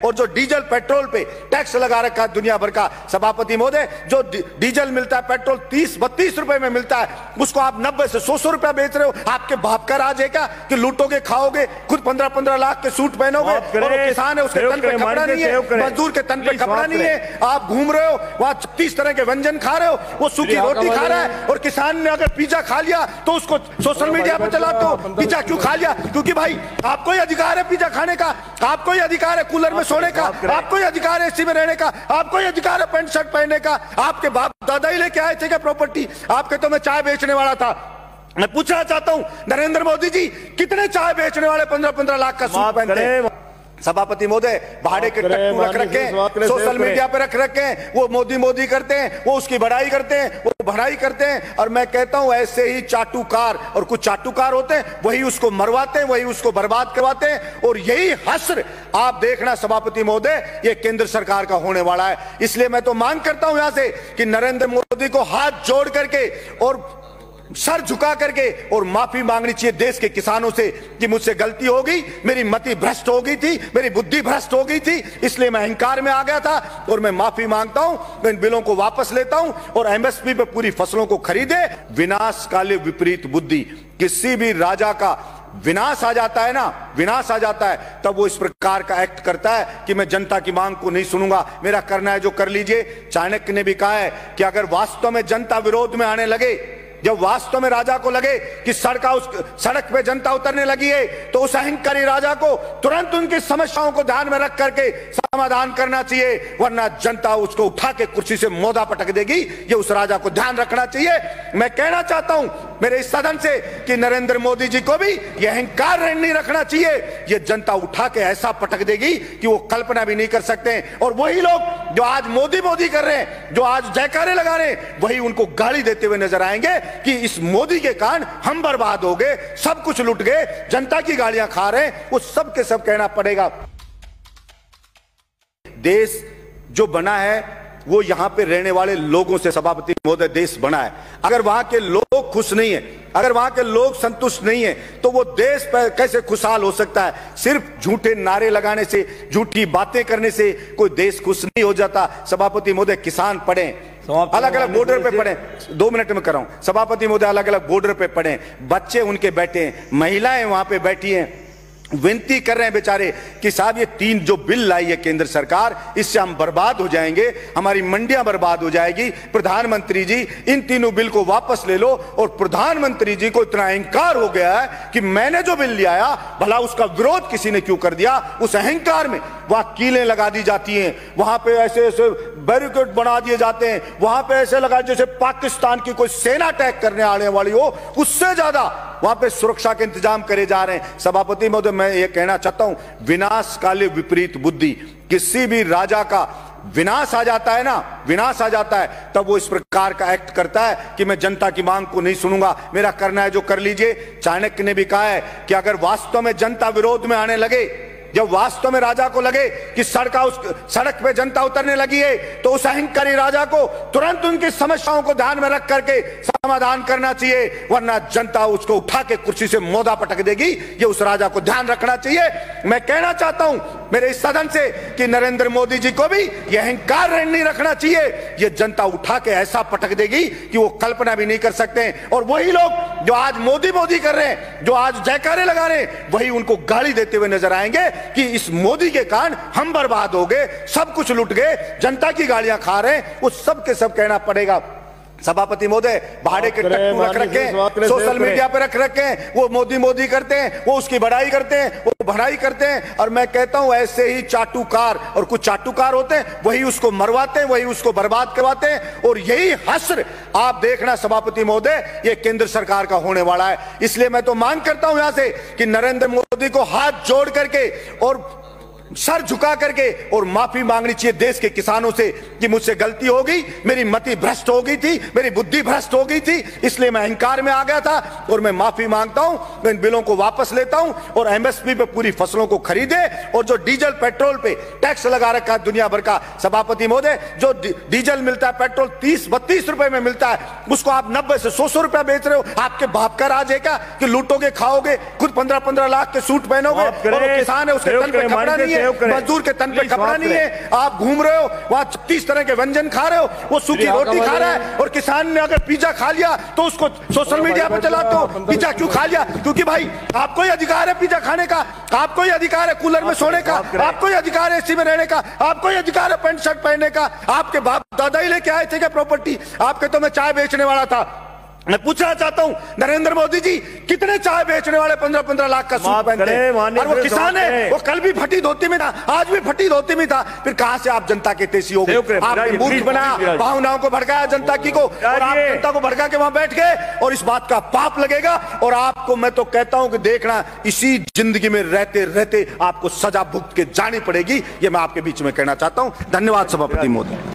और जो diesel petrol पे टैक्स लगा रखा है दुनिया भर का। सभापति महोदय, जो डीजल मिलता है, पेट्रोल 30-32 रुपए में मिलता है, उसको आप 90 से 100 रुपया बेच रहे हो। आपके बाप का राज है क्या कि लूटोगे, खाओगे, खुद 15-15 लाख के सूट पहनोगे, और किसान है उसके तन पे कपड़ा नहीं है, मजदूर के तन पे कपड़ा नहीं है, आप घूम रहे हो वहां 36 तरह के व्यंजन खा रहे हो, वो सूखी रोटी खा रहा है, और किसान ने अगर पिज्जा खा लिया तो उसको सोशल मीडिया पे चलाते हो। पिज्जा क्यों खा लिया? क्योंकि भाई आपको ही अधिकार है पिज्जा खाने का, आपको ही अधिकार है कूलर में सोने का, आपको ही अधिकार है एसी में रहने का, आपको ही अधिकार है पैंट शर्ट पहनने का। आपके बाप दादा ही लेके आए थे क्या प्रॉपर्टी? आपके तो मैं चाय बेचने वाला था। मैं पूछना चाहता हूं नरेंद्र मोदी जी, कितने चाय बेचने वाले 15-15 लाख का सूट पहनते हैं? सभापति महोदय, भाड़े के टट्टू रख रखे, सोशल मीडिया पे रख रखे हैं, वो मोदी करते हैं, वो उसकी बड़ाई करते हैं, वो भड़ाई करते हैं। और मैं कहता हूं ऐसे ही चाटुकार, और कुछ चाटुकार होते हैं, वही उसको मरवाते हैं, वही उसको बर्बाद करवाते हैं, और यही हश्र आप देखना सभापति महोदय, ये केंद्र सरकार का होने वाला है। इसलिए मैं तो मांग करता हूं यहां से कि नरेंद्र मोदी को हाथ जोड़ करके और सर झुका करके और माफी मांगनी चाहिए देश के किसानों से कि मुझसे गलती हो गई, मेरी मति भ्रष्ट हो गई थी, मेरी बुद्धि भ्रष्ट हो गई थी, इसलिए मैं अहंकार में आ गया था, और मैं माफी मांगता हूं, मैं इन बिलों को वापस लेता हूं, और एमएसपी पे पूरी फसलों को खरीदे। विनाश काले विपरीत बुद्धि, किसी भी राजा का विनाश आ जाता है ना, विनाश आ जाता है, तब वो इस प्रकार का एक्ट करता है कि मैं जनता की मांग को नहीं सुनूंगा, मेरा करना है जो कर लीजिए। चाणक्य ने भी कहा है कि अगर वास्तव में जनता विरोध में आने लगे, जब वास्तव में राजा को लगे कि सड़क पे जनता उतरने लगी है, तो उस अहंकारी राजा को तुरंत उनकी समस्याओं को ध्यान में रख करके समाधान करना चाहिए, वरना जनता उसको उठा के कुर्सी से मोदा पटक देगी। ये उस राजा को ध्यान रखना चाहिए। मैं कहना चाहता हूं मेरे इस सदन से कि नरेंद्र मोदी जी को भी ये अहंकार नहीं रखना चाहिए। ये जनता उठा के ऐसा पटक देगी कि वो कल्पना भी नहीं कर सकते। और वही लोग जो आज मोदी कर रहे हैं, जो आज जयकारे लगा रहे हैं, वही उनको गाली देते हुए नजर आएंगे कि इस मोदी के कारण हम बर्बाद हो गए, सब कुछ लुट गए, जनता की गालियां खा रहे हैं। वो सब के सब कहना पड़ेगा। देश जो बना है वो यहां पे रहने वाले लोगों से सभापति महोदय देश बना है। अगर वहां के लोग खुश नहीं है, अगर वहां के लोग संतुष्ट नहीं है, तो वो देश पर कैसे खुशहाल हो सकता है? सिर्फ झूठे नारे लगाने से, झूठी बातें करने से कोई देश खुश नहीं हो जाता। सभापति महोदय, किसान पढ़े, अलग अलग बॉर्डर पे पड़े, 2 मिनट में कर रहा हूं सभापति महोदय, अलग अलग बॉर्डर पे पड़े, बच्चे उनके बैठे हैं, महिलाएं वहां पे बैठी हैं, विनती कर रहे हैं बेचारे कि साहब ये 3 जो बिल लाई है केंद्र सरकार, इससे हम बर्बाद हो जाएंगे, हमारी मंडियां बर्बाद हो जाएगी। प्रधानमंत्री जी इन तीनों बिल को वापस ले लो। और प्रधानमंत्री जी को इतना अहंकार हो गया है कि मैंने जो बिल लिया, भला उसका विरोध किसी ने क्यों कर दिया? उस अहंकार में वहां कीलें लगा दी जाती हैं, वहां पे ऐसे ऐसे बैरिकेड बना दिए जाते हैं, वहां पे ऐसे लगा जैसे पाकिस्तान की कोई सेना अटैक करने आने वाली हो, उससे ज्यादा वहां पे सुरक्षा के इंतजाम करे जा रहे हैं। सभापति महोदय, मैं ये कहना चाहता हूं, विनाश काले विपरीत बुद्धि, किसी भी राजा का विनाश आ जाता है ना, विनाश आ जाता है, तब वो इस प्रकार का एक्ट करता है कि मैं जनता की मांग को नहीं सुनूंगा, मेरा करना है जो कर लीजिए। चाणक्य ने भी कहा है कि अगर वास्तव में जनता विरोध में आने लगे, जब वास्तव में राजा को लगे कि सड़क पे जनता उतरने लगी है, तो उस अहंकारी राजा को तुरंत उनकी समस्याओं को ध्यान में रख करके समाधान करना चाहिए, वरना जनता उसको उठा के कुर्सी से मोदा पटक देगी। ये उस राजा को ध्यान रखना चाहिए। मैं कहना चाहता हूं मेरे इस सदन से कि नरेंद्र मोदी जी को भी ये अहंकार नहीं रखना चाहिए। ये जनता उठा के ऐसा पटक देगी कि वो कल्पना भी नहीं कर सकते। और वही लोग जो आज मोदी कर रहे हैं, जो आज जयकारे लगा रहे हैं, वही उनको गाली देते हुए नजर आएंगे कि इस मोदी के कारण हम बर्बाद हो गए, सब कुछ लुट गए, जनता की गालियां खा रहे हैं। वो सब के सब कहना पड़ेगा। सभापति महोदय, भाड़े के टट्टू रख रखे हैं, सोशल मीडिया पे रख रखे हैं, वो मोदी करते हैं, वो उसकी बड़ाई करते हैं, वो भड़ाई करते हैं। और मैं कहता हूं ऐसे ही चाटुकार, और कुछ चाटुकार होते हैं, वही उसको मरवाते हैं, वही उसको बर्बाद करवाते हैं। और यही हश्र आप देखना सभापति महोदय, ये केंद्र सरकार का होने वाला है। इसलिए मैं तो मांग करता हूं यहां से कि नरेंद्र मोदी को हाथ जोड़ करके और सर झुका करके और माफी मांगनी चाहिए देश के किसानों से कि मुझसे गलती हो गई, मेरी मति भ्रष्ट हो गई थी, मेरी बुद्धि भ्रष्ट हो गई थी, इसलिए मैं अहंकार में आ गया था, और मैं माफी मांगता हूं, मैं इन बिलों को वापस लेता हूं, और एमएसपी पे पूरी फसलों को खरीदे। और जो डीजल पेट्रोल पे टैक्स लगा रखा है दुनिया भर का, सभापति महोदय, जो डीजल मिलता है, पेट्रोल 30-32 रुपए में मिलता है, उसको आप 90 से 100 रुपया बेच रहे हो। आपके बाप का राज है क्या कि लूटोगे, खाओगे, खुद 15-15 लाख के सूट पहनोगे, और किसान है उसके तन पे कपड़ा नहीं है, है, मजदूर के तन पे कपड़ा नहीं है, आप घूम रहे हो वहां 36 तरह के व्यंजन खा रहे हो, वो सूखी रोटी खा रहा है, और किसान ने अगर पिज्जा खा लिया तो उसको सोशल मीडिया पर चलाते हो, पिज्जा क्यों खा लिया? क्योंकि भाई आपको ही अधिकार है पिज्जा खाने का, आपको ही अधिकार है कूलर में सोने का, आपको ही अधिकार है एसी में रहने का, आपको ही अधिकार है पैंट शर्ट पहनने का। आपके बाप दादा ही लेके आए थे क्या प्रॉपर्टी? आपके तो मैं चाय बेचने वाला था। मैं पूछना चाहता हूं नरेंद्र मोदी जी, कितने चाय बेचने वाले 15-15 लाख का सूट पहनते हैं, और वो किसान है, वो कल भी फटी धोती में था, आज भी फटी धोती में था। फिर कहां से आप जनता के तेजी हो गए? आपने मूर्ख बनाया, भावनाओं को भड़काया जनता की को, और आप जनता को भड़का के वहां बैठ गए, और इस बात का पाप लगेगा। और आपको मैं तो कहता हूं कि देखना, इसी जिंदगी में रहते रहते आपको सजा भुगत के जानी पड़ेगी। ये मैं आपके बीच में कहना चाहता हूं। धन्यवाद सभापति महोदय।